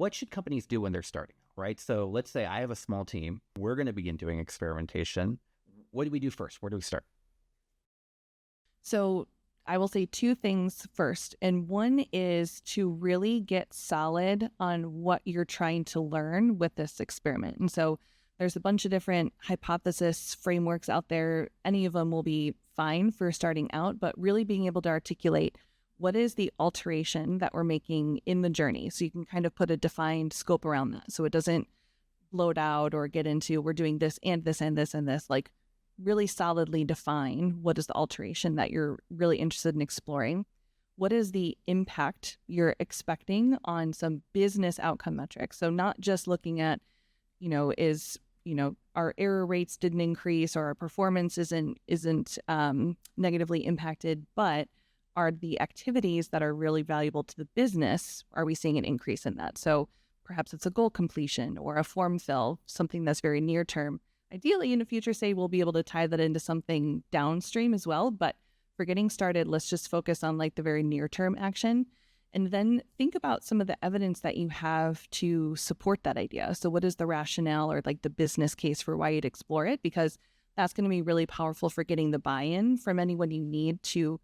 what should companies do when they're starting, right? So let's say I have a small team. We're going to begin doing experimentation. What do we do first? Where do we start? So I will say two things first. And one is to really get solid on what you're trying to learn with this experiment. And so there's a bunch of different hypothesis frameworks out there. Any of them will be fine for starting out, but really being able to articulate what is the alteration that we're making in the journey. So you can kind of put a defined scope around that. So it doesn't bloat out or get into, we're doing this and this and this and this, like really solidly define what is the alteration that you're really interested in exploring. What is the impact you're expecting on some business outcome metrics? So not just looking at, our error rates didn't increase or our performance isn't negatively impacted, but are the activities that are really valuable to the business, are we seeing an increase in that? So perhaps it's a goal completion or a form fill, something that's very near term. Ideally, in the future, say, we'll be able to tie that into something downstream as well. But for getting started, let's just focus on like the very near term action. And then think about some of the evidence that you have to support that idea. So what is the rationale or like the business case for why you'd explore it? Because that's going to be really powerful for getting the buy-in from anyone you need to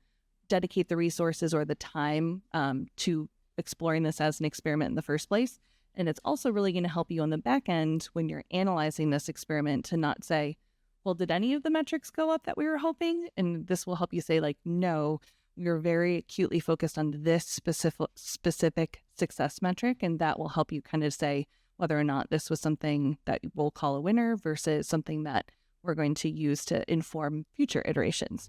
dedicate the resources or the time to exploring this as an experiment in the first place. And it's also really going to help you on the back end when you're analyzing this experiment to not say, well, did any of the metrics go up that we were hoping? And this will help you say, like, no, we are very acutely focused on this specific success metric. And that will help you kind of say whether or not this was something that we'll call a winner versus something that we're going to use to inform future iterations.